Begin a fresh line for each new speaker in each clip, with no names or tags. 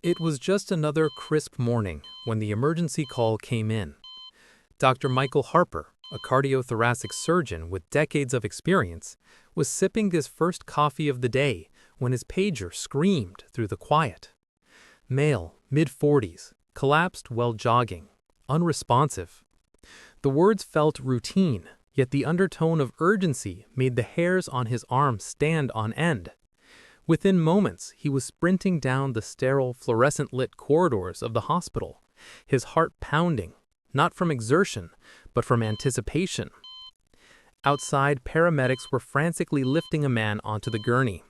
It was just another crisp morning when the emergency call came in. Dr. Michael Harper, a cardiothoracic surgeon with decades of experience, was sipping his first coffee of the day when his pager screamed through the quiet. Male, mid-40s, collapsed while jogging, unresponsive. The words felt routine, yet the undertone of urgency made the hairs on his arm stand on end. Within moments, he was sprinting down the sterile, fluorescent-lit corridors of the hospital, his heart pounding, not from exertion, but from anticipation. Outside, paramedics were frantically lifting a man onto the gurney.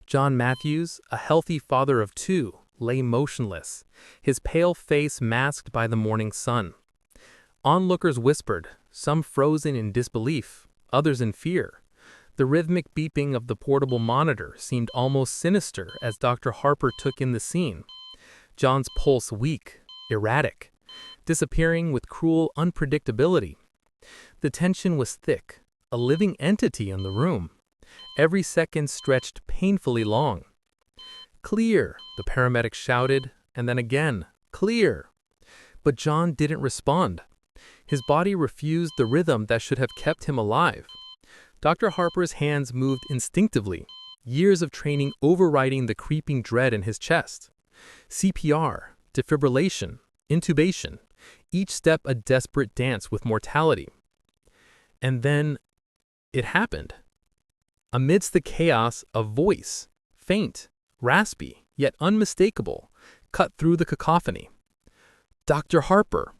John Matthews, a healthy father of two, lay motionless, his pale face masked by the morning sun. Onlookers whispered, some frozen in disbelief, others in fear. The rhythmic beeping of the portable monitor seemed almost sinister as Dr. Harper took in the scene. John's pulse weak, erratic, disappearing with cruel unpredictability. The tension was thick, a living entity in the room. Every second stretched painfully long. "Clear," the paramedic shouted, and then again, "Clear." But John didn't respond. His body refused the rhythm that should have kept him alive. Dr. Harper's hands moved instinctively, years of training overriding the creeping dread in his chest. CPR, defibrillation, intubation, each step a desperate dance with mortality. And then it happened. Amidst the chaos, a voice, faint, raspy, yet unmistakable, cut through the cacophony. "Dr. Harper."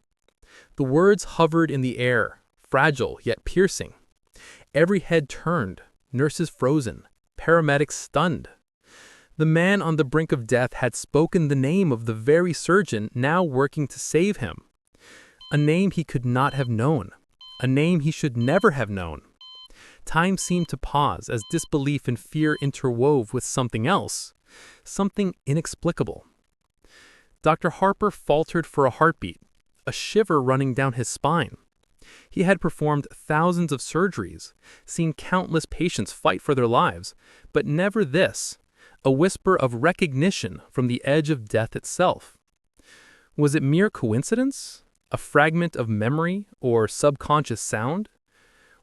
The words hovered in the air, fragile yet piercing. Every head turned, nurses frozen, paramedics stunned. The man on the brink of death had spoken the name of the very surgeon now working to save him. A name he could not have known, a name he should never have known. Time seemed to pause as disbelief and fear interwove with something else, something inexplicable. Dr. Harper faltered for a heartbeat, a shiver running down his spine. He had performed thousands of surgeries, seen countless patients fight for their lives, but never this, a whisper of recognition from the edge of death itself. Was it mere coincidence, a fragment of memory or subconscious sound,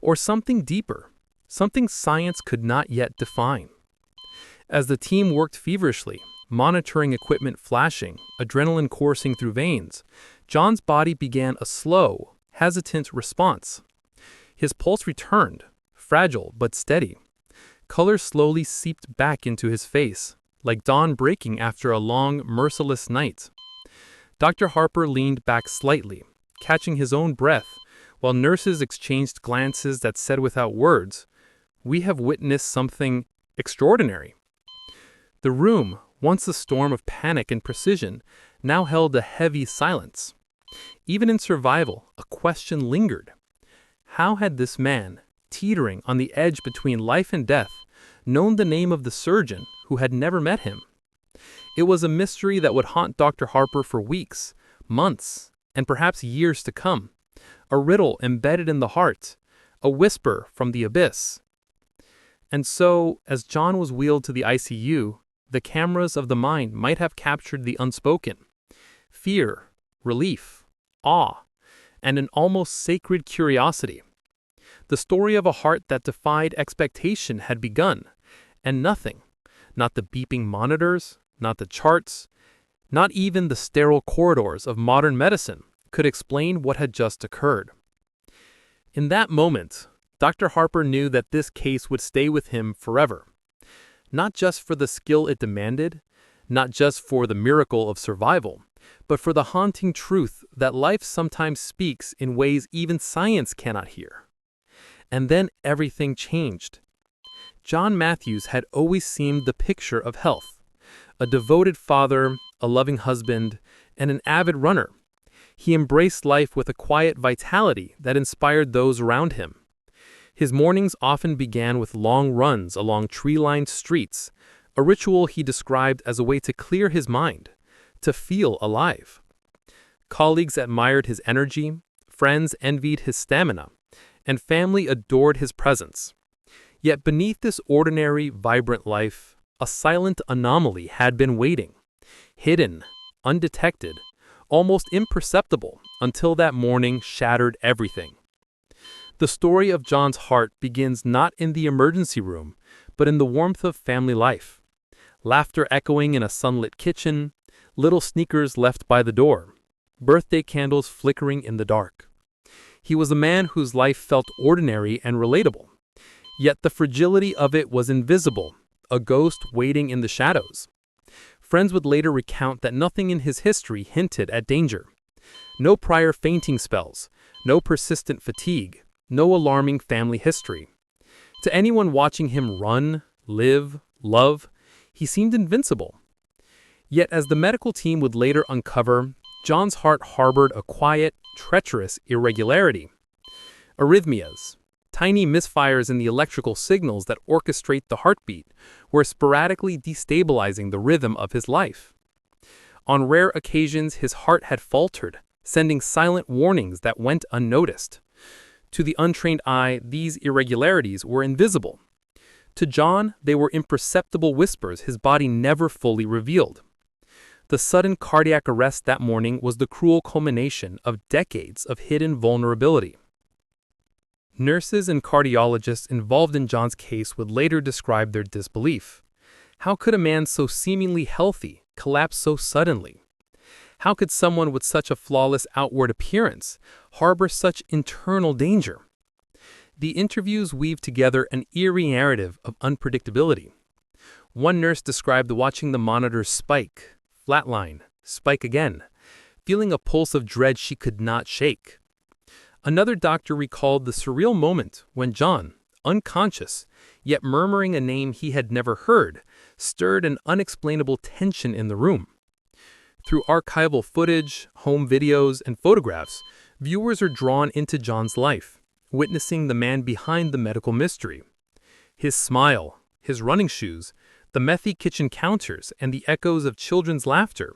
or something deeper, something science could not yet define? As the team worked feverishly, monitoring equipment flashing, adrenaline coursing through veins, John's body began a slow, hesitant response. His pulse returned, fragile but steady. Color slowly seeped back into his face, like dawn breaking after a long, merciless night. Dr. Harper leaned back slightly, catching his own breath, while nurses exchanged glances that said without words, "We have witnessed something extraordinary." The room, once a storm of panic and precision, now held a heavy silence. Even in survival, a question lingered. How had this man, teetering on the edge between life and death, known the name of the surgeon who had never met him? It was a mystery that would haunt Dr. Harper for weeks, months, and perhaps years to come. A riddle embedded in the heart, a whisper from the abyss. And so, as John was wheeled to the ICU, the cameras of the mind might have captured the unspoken. Fear, relief, awe, and an almost sacred curiosity. The story of a heart that defied expectation had begun, and nothing, not the beeping monitors, not the charts, not even the sterile corridors of modern medicine, could explain what had just occurred. In that moment, Dr. Harper knew that this case would stay with him forever. Not just for the skill it demanded, not just for the miracle of survival, but for the haunting truth that life sometimes speaks in ways even science cannot hear. And then everything changed. John Matthews had always seemed the picture of health, a devoted father, a loving husband, and an avid runner. He embraced life with a quiet vitality that inspired those around him. His mornings often began with long runs along tree-lined streets, a ritual he described as a way to clear his mind, to feel alive. Colleagues admired his energy, friends envied his stamina, and family adored his presence. Yet beneath this ordinary, vibrant life, a silent anomaly had been waiting. hidden, undetected, almost imperceptible until that morning shattered everything. The story of John's heart begins not in the emergency room, but in the warmth of family life. Laughter echoing in a sunlit kitchen, little sneakers left by the door, birthday candles flickering in the dark. He was a man whose life felt ordinary and relatable, yet the fragility of it was invisible, a ghost waiting in the shadows. Friends would later recount that nothing in his history hinted at danger. No prior fainting spells, no persistent fatigue, no alarming family history. To anyone watching him run, live, love, he seemed invincible. Yet as the medical team would later uncover, John's heart harbored a quiet, treacherous irregularity. Arrhythmias, tiny misfires in the electrical signals that orchestrate the heartbeat, were sporadically destabilizing the rhythm of his life. On rare occasions, his heart had faltered, sending silent warnings that went unnoticed. To the untrained eye, these irregularities were invisible. To John, they were imperceptible whispers his body never fully revealed. The sudden cardiac arrest that morning was the cruel culmination of decades of hidden vulnerability. Nurses and cardiologists involved in John's case would later describe their disbelief. How could a man so seemingly healthy collapse so suddenly? How could someone with such a flawless outward appearance harbor such internal danger? The interviews weave together an eerie narrative of unpredictability. One nurse described watching the monitors spike, flatline, spike again, feeling a pulse of dread she could not shake. Another doctor recalled the surreal moment when John, unconscious, yet murmuring a name he had never heard, stirred an unexplainable tension in the room. Through archival footage, home videos, and photographs, viewers are drawn into John's life, witnessing the man behind the medical mystery. His smile, his running shoes, the messy kitchen counters, and the echoes of children's laughter,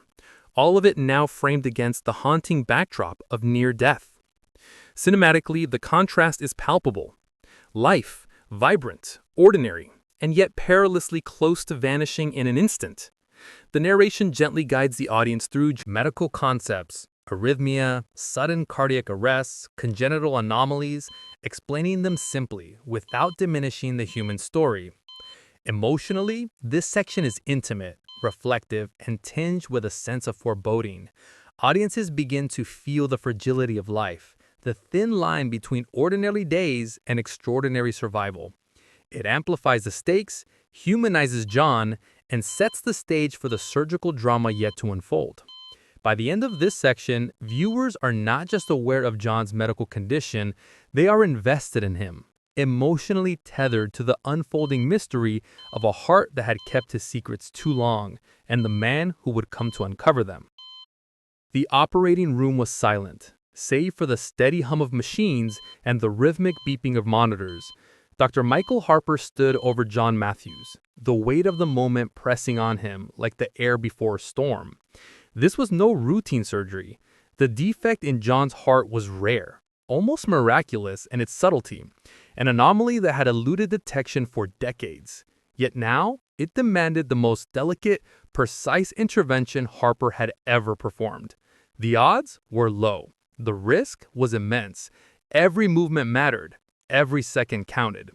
all of it now framed against the haunting backdrop of near death. Cinematically, the contrast is palpable. Life, vibrant, ordinary, and yet perilously close to vanishing in an instant. The narration gently guides the audience through medical concepts, arrhythmia, sudden cardiac arrests, congenital anomalies, explaining them simply without diminishing the human story. Emotionally, this section is intimate, reflective, and tinged with a sense of foreboding. Audiences begin to feel the fragility of life, the thin line between ordinary days and extraordinary survival. It amplifies the stakes, humanizes John, and sets the stage for the surgical drama yet to unfold. By the end of this section, viewers are not just aware of John's medical condition, they are invested in him, emotionally tethered to the unfolding mystery of a heart that had kept his secrets too long, and the man who would come to uncover them. The operating room was silent, save for the steady hum of machines and the rhythmic beeping of monitors. Dr. Michael Harper stood over John Matthews, the weight of the moment pressing on him like the air before a storm. This was no routine surgery. The defect in John's heart was rare, almost miraculous in its subtlety, an anomaly that had eluded detection for decades. Yet now, it demanded the most delicate, precise intervention Harper had ever performed. The odds were low. The risk was immense. Every movement mattered. Every second counted.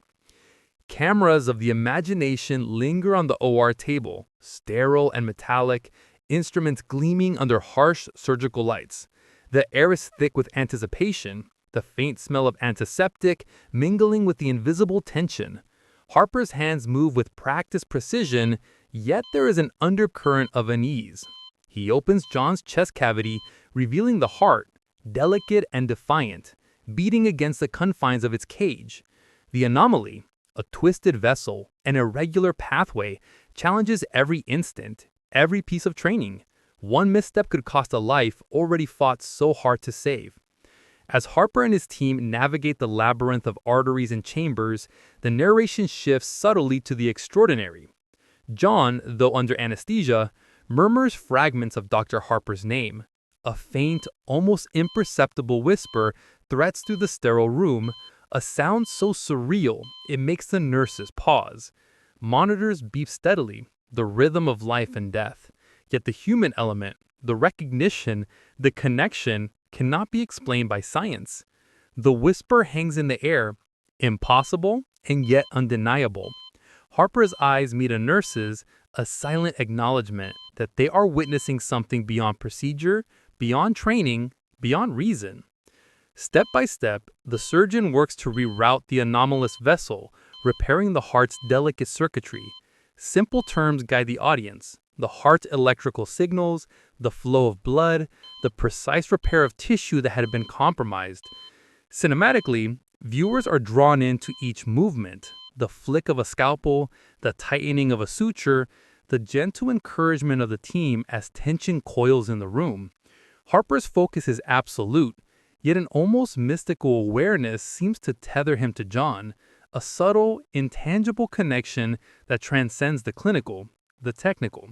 Cameras of the imagination linger on the OR table, sterile and metallic, instruments gleaming under harsh surgical lights. The air is thick with anticipation, the faint smell of antiseptic mingling with the invisible tension. Harper's hands move with practiced precision, yet there is an undercurrent of unease. He opens John's chest cavity, revealing the heart, delicate and defiant, beating against the confines of its cage. The anomaly, a twisted vessel, an irregular pathway, challenges every instant, every piece of training. One misstep could cost a life already fought so hard to save. As Harper and his team navigate the labyrinth of arteries and chambers, the narration shifts subtly to the extraordinary. John, though under anesthesia, murmurs fragments of Dr. Harper's name. A faint, almost imperceptible whisper threats through the sterile room, a sound so surreal it makes the nurses pause. Monitors beep steadily, the rhythm of life and death. Yet the human element, the recognition, the connection cannot be explained by science. The whisper hangs in the air, impossible and yet undeniable. Harper's eyes meet a nurse's, a silent acknowledgement that they are witnessing something beyond procedure, beyond training, beyond reason. Step by step, the surgeon works to reroute the anomalous vessel, repairing the heart's delicate circuitry. Simple terms guide the audience: the heart's electrical signals, the flow of blood, the precise repair of tissue that had been compromised. Cinematically, viewers are drawn into each movement: the flick of a scalpel, the tightening of a suture, the gentle encouragement of the team as tension coils in the room. Harper's focus is absolute, yet an almost mystical awareness seems to tether him to John, a subtle, intangible connection that transcends the clinical, the technical.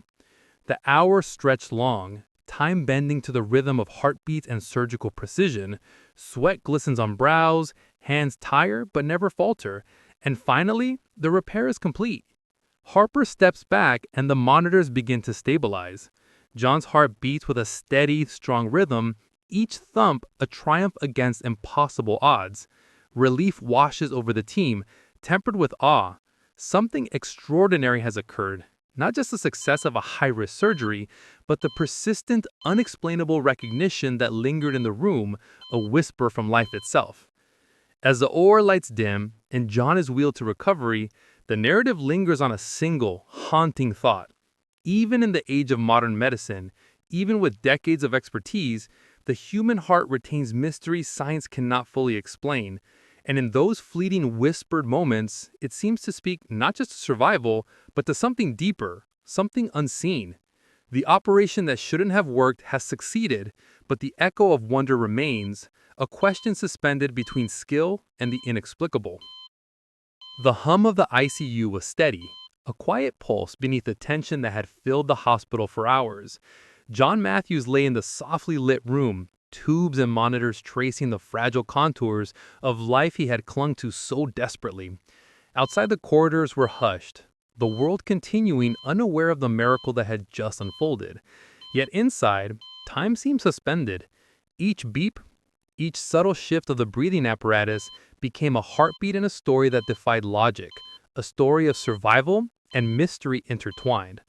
The hours stretch long, time bending to the rhythm of heartbeats and surgical precision. Sweat glistens on brows, hands tire but never falter, and finally, the repair is complete. Harper steps back and the monitors begin to stabilize. John's heart beats with a steady, strong rhythm, each thump a triumph against impossible odds. Relief washes over the team, tempered with awe. Something extraordinary has occurred. Not just the success of a high-risk surgery, but the persistent, unexplainable recognition that lingered in the room, a whisper from life itself. As the OR lights dim and John is wheeled to recovery, the narrative lingers on a single, haunting thought. Even in the age of modern medicine, even with decades of expertise, the human heart retains mysteries science cannot fully explain. And in those fleeting whispered moments, it seems to speak not just to survival, but to something deeper, something unseen. The operation that shouldn't have worked has succeeded, but the echo of wonder remains, a question suspended between skill and the inexplicable. The hum of the ICU was steady, a quiet pulse beneath the tension that had filled the hospital for hours. John Matthews lay in the softly lit room, tubes and monitors tracing the fragile contours of life he had clung to so desperately. Outside, the corridors were hushed, the world continuing unaware of the miracle that had just unfolded. Yet inside, time seemed suspended. Each beep, each subtle shift of the breathing apparatus became a heartbeat in a story that defied logic, a story of survival and mystery intertwined.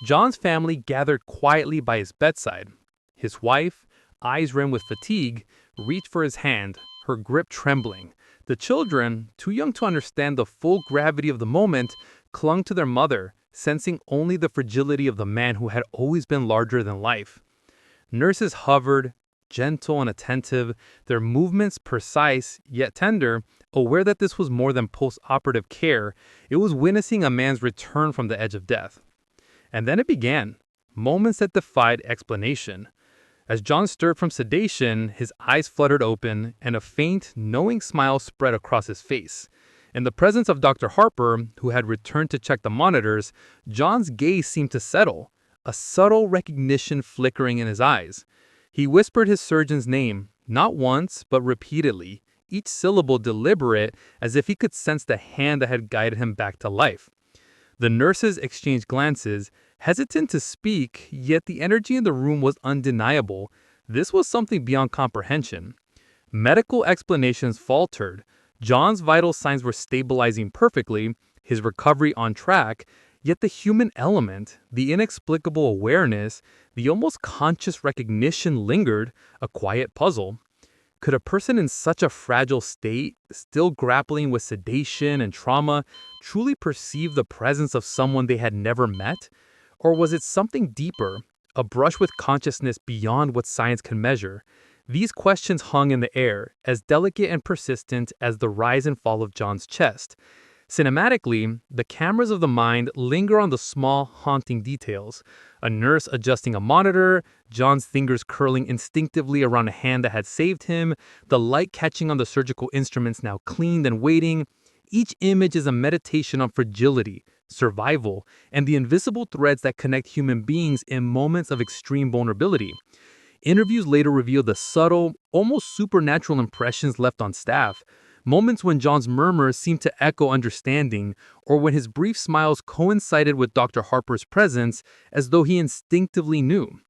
John's family gathered quietly by his bedside. His wife, eyes rimmed with fatigue, reached for his hand, her grip trembling. The children, too young to understand the full gravity of the moment, clung to their mother, sensing only the fragility of the man who had always been larger than life. Nurses hovered, gentle and attentive, their movements precise yet tender, aware that this was more than post-operative care. It was witnessing a man's return from the edge of death. And then it began, moments that defied explanation. As John stirred from sedation, his eyes fluttered open, and a faint, knowing smile spread across his face. In the presence of Dr. Harper, who had returned to check the monitors, John's gaze seemed to settle, a subtle recognition flickering in his eyes. He whispered his surgeon's name, not once, but repeatedly, each syllable deliberate, as if he could sense the hand that had guided him back to life. The nurses exchanged glances, hesitant to speak, yet the energy in the room was undeniable. This was something beyond comprehension. Medical explanations faltered. John's vital signs were stabilizing perfectly, his recovery on track, yet the human element, the inexplicable awareness, the almost conscious recognition lingered, a quiet puzzle. Could a person in such a fragile state, still grappling with sedation and trauma, truly perceive the presence of someone they had never met? Or was it something deeper, a brush with consciousness beyond what science can measure? These questions hung in the air, as delicate and persistent as the rise and fall of John's chest. Cinematically, the cameras of the mind linger on the small, haunting details. A nurse adjusting a monitor, John's fingers curling instinctively around a hand that had saved him, the light catching on the surgical instruments now cleaned and waiting. Each image is a meditation on fragility, survival, and the invisible threads that connect human beings in moments of extreme vulnerability. Interviews later revealed the subtle, almost supernatural impressions left on staff. Moments when John's murmurs seemed to echo understanding, or when his brief smiles coincided with Dr. Harper's presence as though he instinctively knew.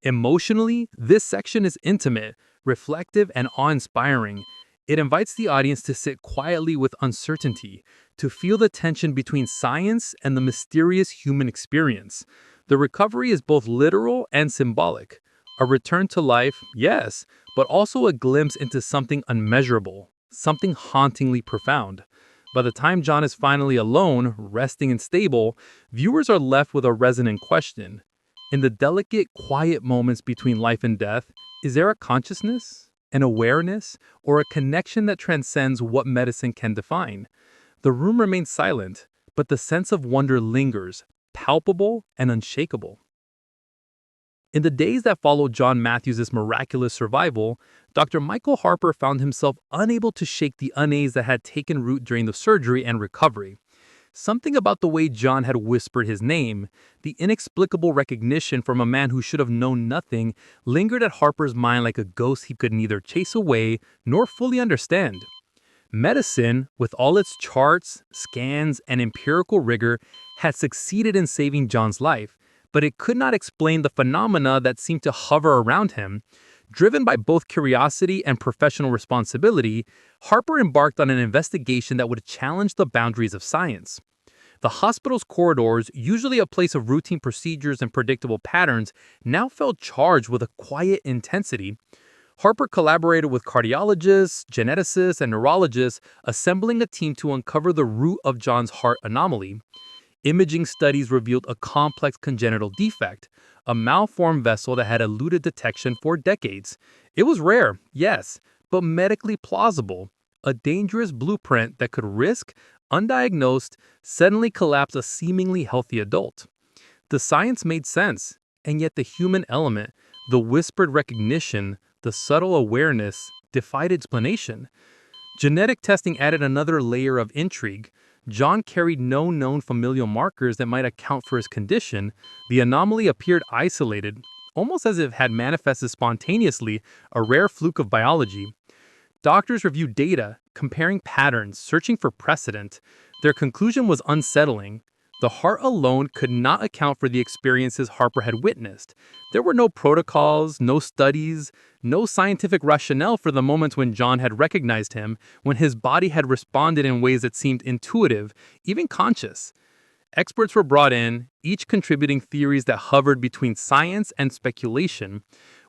Emotionally, this section is intimate, reflective, and awe-inspiring. It invites the audience to sit quietly with uncertainty, to feel the tension between science and the mysterious human experience. The recovery is both literal and symbolic. A return to life, yes, but also a glimpse into something unmeasurable, something hauntingly profound. By the time John is finally alone, resting and stable, viewers are left with a resonant question. In the delicate, quiet moments between life and death, is there a consciousness, an awareness, or a connection that transcends what medicine can define? The room remains silent, but the sense of wonder lingers, palpable and unshakable. In the days that followed John Matthews' miraculous survival, Dr. Michael Harper found himself unable to shake the unease that had taken root during the surgery and recovery. Something about the way John had whispered his name, the inexplicable recognition from a man who should have known nothing, lingered at Harper's mind like a ghost he could neither chase away nor fully understand. Medicine, with all its charts, scans, and empirical rigor, had succeeded in saving John's life, but it could not explain the phenomena that seemed to hover around him. Driven by both curiosity and professional responsibility, Harper embarked on an investigation that would challenge the boundaries of science. The hospital's corridors, usually a place of routine procedures and predictable patterns, now felt charged with a quiet intensity. Harper collaborated with cardiologists, geneticists, and neurologists, assembling a team to uncover the root of John's heart anomaly. Imaging studies revealed a complex congenital defect, a malformed vessel that had eluded detection for decades. It was rare, yes, but medically plausible, a dangerous blueprint that could risk, undiagnosed, suddenly collapse a seemingly healthy adult. The science made sense, and yet the human element, the whispered recognition, the subtle awareness, defied explanation. Genetic testing added another layer of intrigue. John carried no known familial markers that might account for his condition. The anomaly appeared isolated, almost as if it had manifested spontaneously, a rare fluke of biology. Doctors reviewed data, comparing patterns, searching for precedent. Their conclusion was unsettling. The heart alone could not account for the experiences Harper had witnessed. There were no protocols, no studies, no scientific rationale for the moments when John had recognized him, when his body had responded in ways that seemed intuitive, even conscious. Experts were brought in, each contributing theories that hovered between science and speculation.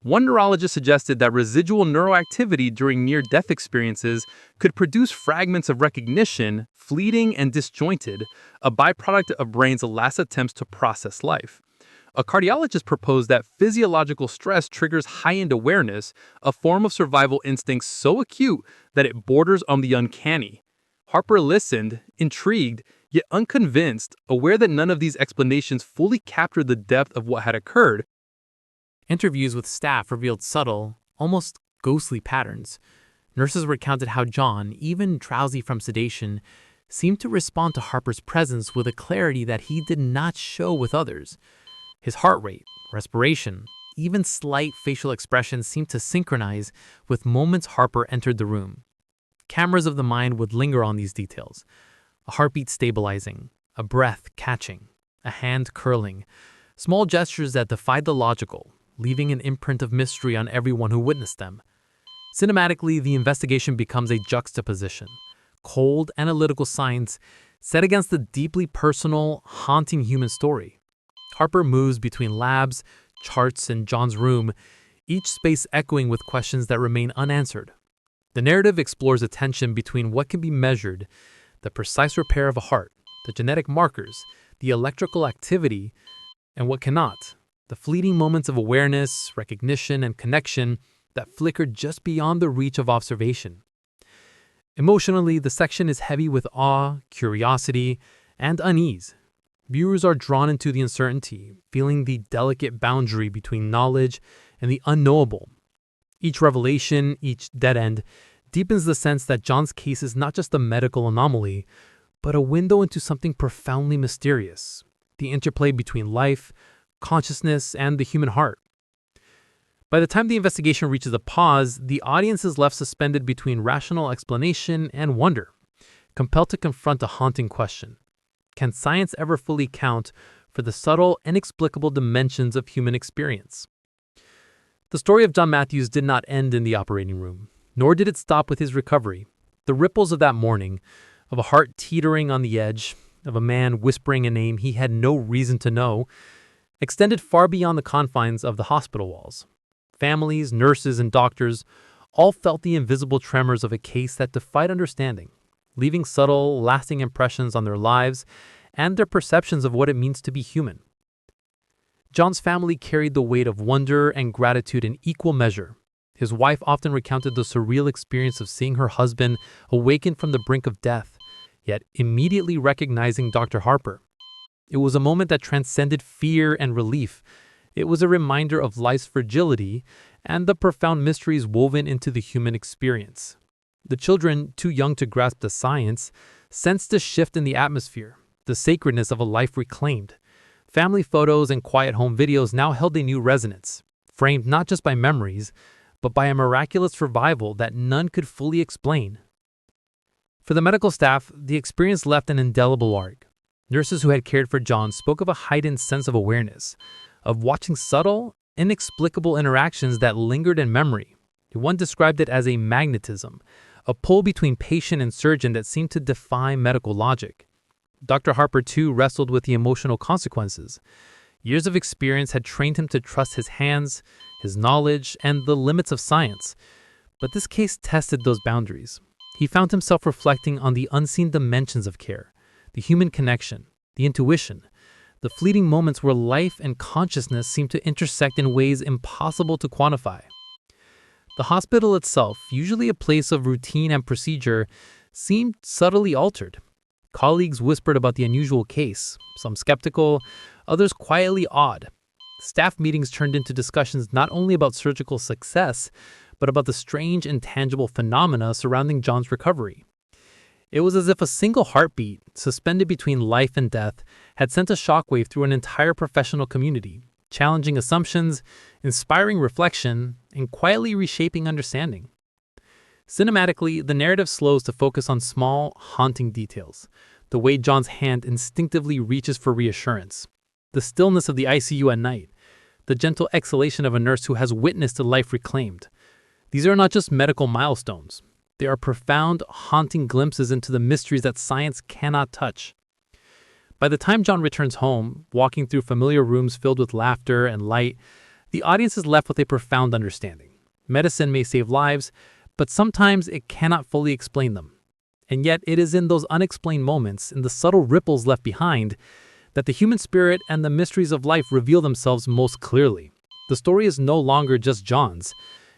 One neurologist suggested that residual neuroactivity during near-death experiences could produce fragments of recognition, fleeting and disjointed, a byproduct of brain's last attempts to process life. A cardiologist proposed that physiological stress triggers heightened awareness, a form of survival instinct so acute that it borders on the uncanny. Harper listened, intrigued, yet unconvinced, aware that none of these explanations fully captured the depth of what had occurred.
Interviews with staff revealed subtle, almost ghostly patterns. Nurses recounted how John, even drowsy from sedation, seemed to respond to Harper's presence with a clarity that he did not show with others. His heart rate, respiration, even slight facial expressions seemed to synchronize with moments Harper entered the room. Cameras of the mind would linger on these details. A heartbeat stabilizing, a breath catching, a hand curling, small gestures that defied the logical, leaving an imprint of mystery on everyone who witnessed them. Cinematically, the investigation becomes a juxtaposition. Cold, analytical science set against the deeply personal, haunting human story. Harper moves between labs, charts, and John's room, each space echoing with questions that remain unanswered. The narrative explores the tension between what can be measured, the precise repair of a heart, the genetic markers, the electrical activity, and what cannot, the fleeting moments of awareness, recognition, and connection that flickered just beyond the reach of observation. Emotionally, the section is heavy with awe, curiosity, and unease. Viewers are drawn into the uncertainty, feeling the delicate boundary between knowledge and the unknowable. Each revelation, each dead end, deepens the sense that John's case is not just a medical anomaly, but a window into something profoundly mysterious, the interplay between life, consciousness, and the human heart. By the time the investigation reaches a pause, the audience is left suspended between rational explanation and wonder, compelled to confront a haunting question. Can science ever fully account for the subtle, inexplicable dimensions of human experience? The story of John Matthews did not end in the operating room, nor did it stop with his recovery. The ripples of that morning, of a heart teetering on the edge, of a man whispering a name he had no reason to know, extended far beyond the confines of the hospital walls. Families, nurses, and doctors all felt the invisible tremors of a case that defied understanding, leaving subtle, lasting impressions on their lives and their perceptions of what it means to be human. John's family carried the weight of wonder and gratitude in equal measure. His wife often recounted the surreal experience of seeing her husband awaken from the brink of death, yet immediately recognizing Dr. Harper. It was a moment that transcended fear and relief. It was a reminder of life's fragility and the profound mysteries woven into the human experience. The children, too young to grasp the science, sensed a shift in the atmosphere, the sacredness of a life reclaimed. Family photos and quiet home videos now held a new resonance, framed not just by memories, but by a miraculous survival that none could fully explain. For the medical staff, the experience left an indelible mark. Nurses who had cared for John spoke of a heightened sense of awareness, of watching subtle, inexplicable interactions that lingered in memory. One described it as a magnetism, a pull between patient and surgeon that seemed to defy medical logic. Dr. Harper, too, wrestled with the emotional consequences. Years of experience had trained him to trust his hands, his knowledge, and the limits of science. But this case tested those boundaries. He found himself reflecting on the unseen dimensions of care, the human connection, the intuition, the fleeting moments where life and consciousness seemed to intersect in ways impossible to quantify. The hospital itself, usually a place of routine and procedure, seemed subtly altered. Colleagues whispered about the unusual case, some skeptical, others quietly awed. Staff meetings turned into discussions not only about surgical success, but about the strange, intangible phenomena surrounding John's recovery. It was as if a single heartbeat, suspended between life and death, had sent a shockwave through an entire professional community, challenging assumptions, inspiring reflection, and quietly reshaping understanding. Cinematically, the narrative slows to focus on small, haunting details. The way John's hand instinctively reaches for reassurance. The stillness of the ICU at night. The gentle exhalation of a nurse who has witnessed a life reclaimed. These are not just medical milestones. They are profound, haunting glimpses into the mysteries that science cannot touch. By the time John returns home, walking through familiar rooms filled with laughter and light, the audience is left with a profound understanding. Medicine may save lives, but sometimes it cannot fully explain them. And yet it is in those unexplained moments, in the subtle ripples left behind, that the human spirit and the mysteries of life reveal themselves most clearly. The story is no longer just John's.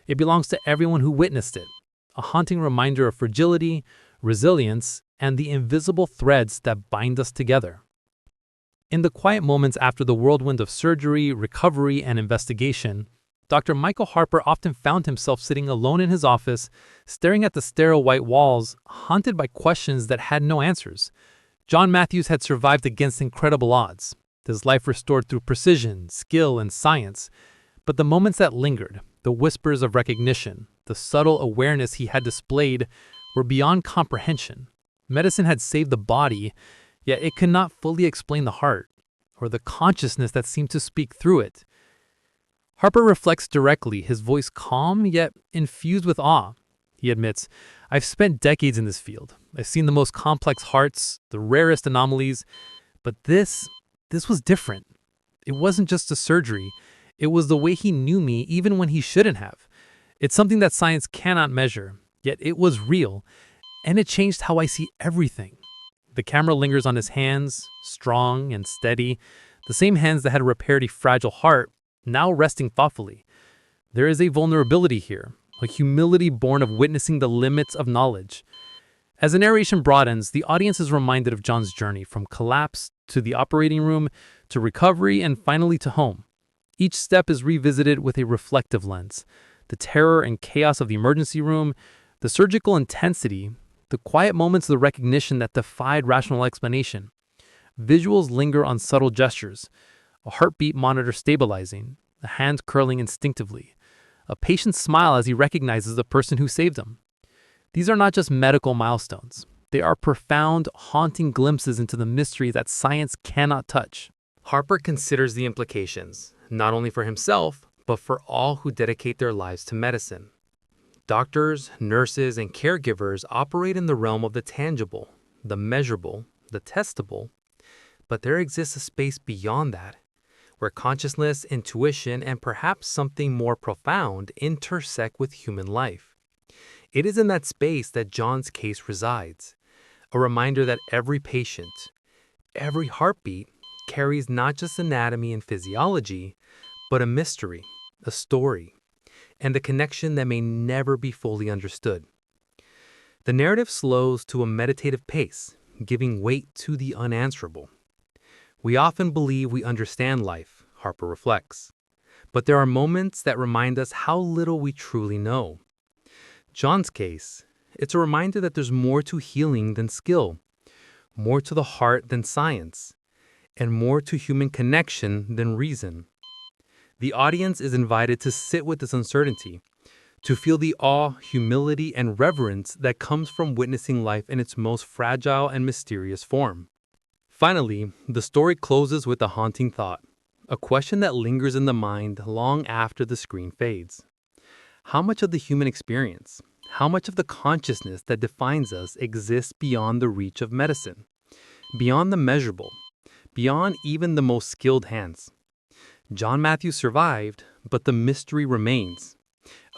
It belongs to everyone who witnessed it, a haunting reminder of fragility, resilience, and the invisible threads that bind us together. In the quiet moments after the whirlwind of surgery, recovery, and investigation, Dr. Michael Harper often found himself sitting alone in his office, staring at the sterile white walls, haunted by questions that had no answers. John Matthews had survived against incredible odds, his life restored through precision, skill, and science. But the moments that lingered, the whispers of recognition, the subtle awareness he had displayed, were beyond comprehension. Medicine had saved the body, yet it could not fully explain the heart, or the consciousness that seemed to speak through it. Harper reflects directly, his voice calm yet infused with awe. He admits, "I've spent decades in this field. I've seen the most complex hearts, the rarest anomalies, but this was different. It wasn't just a surgery. It was the way he knew me even when he shouldn't have. It's something that science cannot measure, yet it was real, and it changed how I see everything." The camera lingers on his hands, strong and steady, the same hands that had repaired a fragile heart, now resting thoughtfully. There is a vulnerability here, a humility born of witnessing the limits of knowledge. As the narration broadens, the audience is reminded of John's journey from collapse to the operating room, to recovery, and finally to home. Each step is revisited with a reflective lens. The terror and chaos of the emergency room, the surgical intensity, the quiet moments of the recognition that defied rational explanation. Visuals linger on subtle gestures, a heartbeat monitor stabilizing, a hand curling instinctively. a patient's smile as he recognizes the person who saved him. These are not just medical milestones. They are profound, haunting glimpses into the mystery that science cannot touch.
Harper considers the implications, not only for himself, but for all who dedicate their lives to medicine. Doctors, nurses, and caregivers operate in the realm of the tangible, the measurable, the testable, but there exists a space beyond that, where consciousness, intuition, and perhaps something more profound intersect with human life. It is in that space that John's case resides, a reminder that every patient, every heartbeat, carries not just anatomy and physiology, but a mystery, a story, and a connection that may never be fully understood. The narrative slows to a meditative pace, giving weight to the unanswerable. We often believe we understand life, Harper reflects, but there are moments that remind us how little we truly know. John's case, it's a reminder that there's more to healing than skill, more to the heart than science, and more to human connection than reason. The audience is invited to sit with this uncertainty, to feel the awe, humility, and reverence that comes from witnessing life in its most fragile and mysterious form. Finally, the story closes with a haunting thought, a question that lingers in the mind long after the screen fades. How much of the human experience, how much of the consciousness that defines us exists beyond the reach of medicine, beyond the measurable, beyond even the most skilled hands? John Matthews survived, but the mystery remains,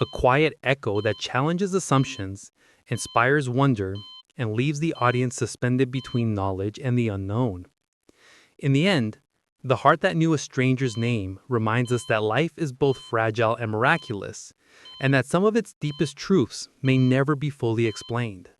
a quiet echo that challenges assumptions, inspires wonder, and leaves the audience suspended between knowledge and the unknown. In the end, the heart that knew a stranger's name reminds us that life is both fragile and miraculous, and that some of its deepest truths may never be fully explained.